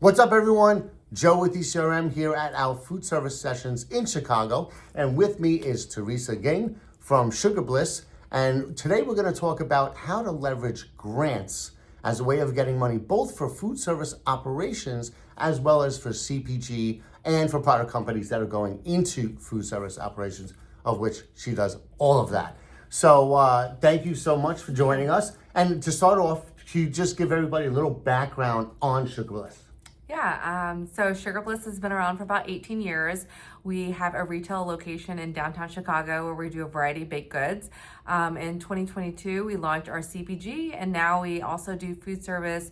What's up, everyone? Joe with ECRM here at our food service sessions in Chicago. And with me is Teresa Ging from Bliss. And today we're going to talk about how to leverage grants as a way of getting money, both for food service operations as well as for CPG and for product companies that are going into food service operations, of which she does all of that. So thank you so much for joining us. And to start off, can you just give everybody a little background on Bliss? Yeah, so Bliss has been around for about 18 years. We have a retail location in downtown Chicago where we do a variety of baked goods. In 2022, we launched our CPG, and now we also do food service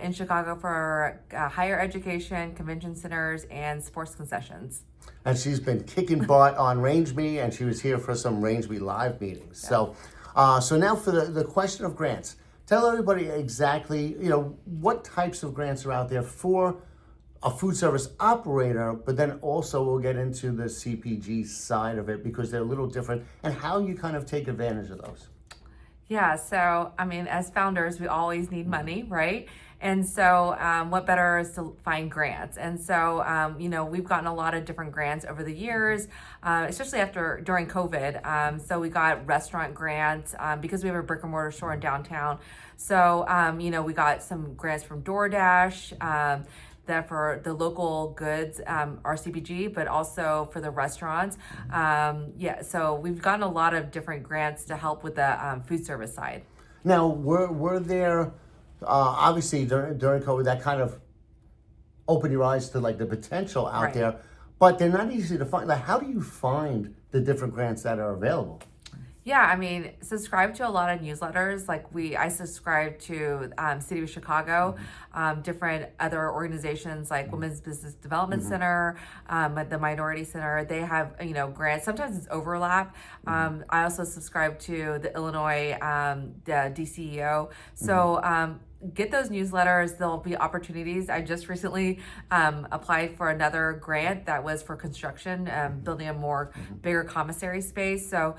in Chicago for higher education, convention centers, and sports concessions. And she's been kicking butt on RangeMe, and she was here for some RangeMe live meetings. Yeah. So now for the question of grants. Tell everybody exactly, what types of grants are out there for a food service operator, but then also we'll get into the CPG side of it because they're a little different, and how you kind of take advantage of those. Yeah, so, as founders, we always need money, right? And so what better is to find grants? And so, we've gotten a lot of different grants over the years, especially during COVID. So we got restaurant grants because we have a brick and mortar store in downtown. So, we got some grants from DoorDash, that for the local goods, our CPG, but also for the restaurants. So we've gotten a lot of different grants to help with the food service side. Now, were there, obviously during COVID, that kind of opened your eyes to like the potential out there, but they're not easy to find. Like, how do you find the different grants that are available? Yeah, subscribe to a lot of newsletters. I subscribe to City of Chicago, different other organizations like Women's Business Development Center, the Minority Center. They have, grants. Sometimes it's overlap. I also subscribe to the Illinois, the DCEO. So, get those newsletters. There'll be opportunities. I just recently applied for another grant that was for construction, building a bigger commissary space. So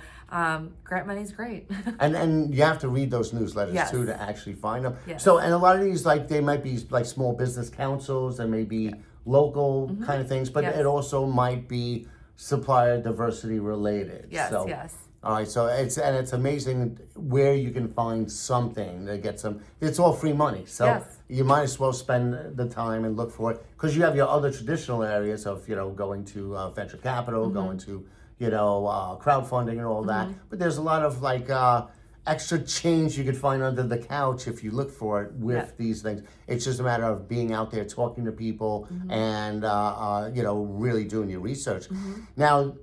grant money is great. and you have to read those newsletters too to actually find them. Yes. So, and a lot of these, they might be like small business councils and maybe local kind of things, but it also might be supplier diversity related. Yes, so, yes. All right, so it's amazing where you can find something to get some. It's all free money, so you might as well spend the time and look for it, because you have your other traditional areas of going to venture capital, going to crowdfunding and all that. But there's a lot of extra change you could find under the couch if you look for it with these things. It's just a matter of being out there talking to people and really doing your research. Now,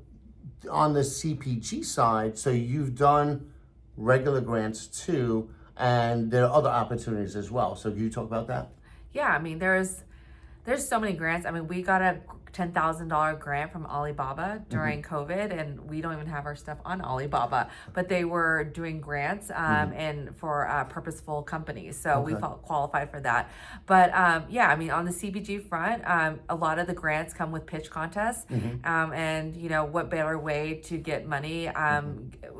on the CPG side, so you've done regular grants too, and there are other opportunities as well. So can you talk about that? Yeah, there's so many grants. We got a $10,000 grant from Alibaba during COVID, and we don't even have our stuff on Alibaba, but they were doing grants and for purposeful companies. So we felt qualified for that. But on the CPG front, a lot of the grants come with pitch contests. And what better way to get money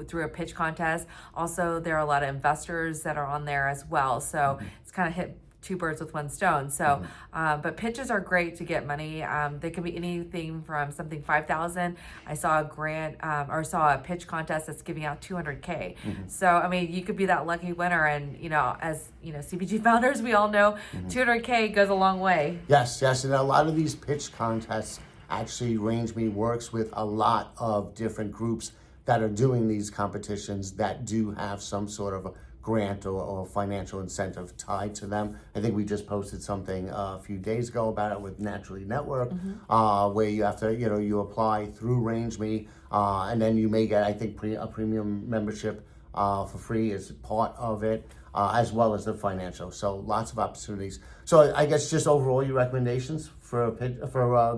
through a pitch contest? Also, there are a lot of investors that are on there as well. So it's kind of hit two birds with one stone. So, but pitches are great to get money. They can be anything from something $5,000. I saw a grant or saw a pitch contest that's giving out $200K. So, you could be that lucky winner. And, as CPG founders, we all know $200K goes a long way. Yes. And a lot of these pitch contests, actually, RangeMe works with a lot of different groups that are doing these competitions that do have some sort of a grant or financial incentive tied to them. I think we just posted something a few days ago about it with Naturally Network, where you have to, you apply through RangeMe, and then you may get, I think, a premium membership for free as part of it, as well as the financial. So lots of opportunities. So I guess just overall, your recommendations for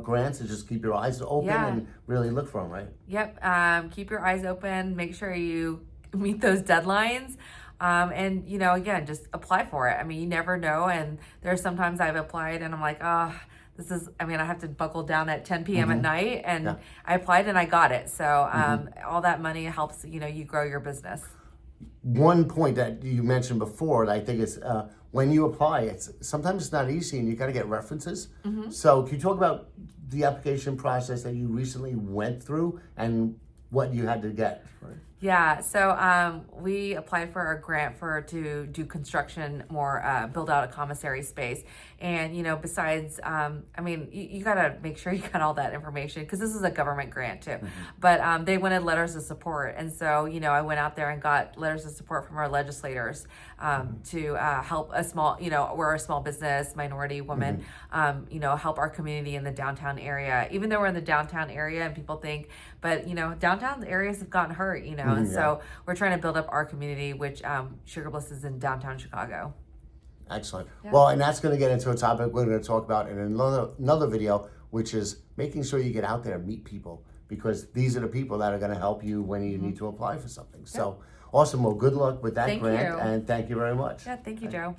grants is just keep your eyes open and really look for them, right? Yep. Keep your eyes open. Make sure you meet those deadlines. And again, just apply for it. You never know. And there's sometimes I've applied and I'm like, this is, I have to buckle down at 10 p.m. at night, and I applied and I got it. So all that money helps, you grow your business. One point that you mentioned before that I think is when you apply, sometimes it's not easy and you got to get references. So can you talk about the application process that you recently went through and what you had to get? Right? Yeah, so we applied for a grant to do construction more, build out a commissary space. And, you know, besides, I mean, you got to make sure you got all that information because this is a government grant too. But they wanted letters of support. And so, you know, I went out there and got letters of support from our legislators to help a small, you know, we're a small business, minority woman, you know, help our community in the downtown area. Even though we're in the downtown area and people think, but, you know, downtown areas have gotten hurt, you know, and so we're trying to build up our community, which Sugar Bliss is in downtown Chicago. Excellent. Yeah. Well, and that's going to get into a topic we're going to talk about in another video, which is making sure you get out there and meet people, because these are the people that are going to help you when you need to apply for something. So awesome. Well, good luck with that grant, and thank you very much. Yeah, thank you, Joe.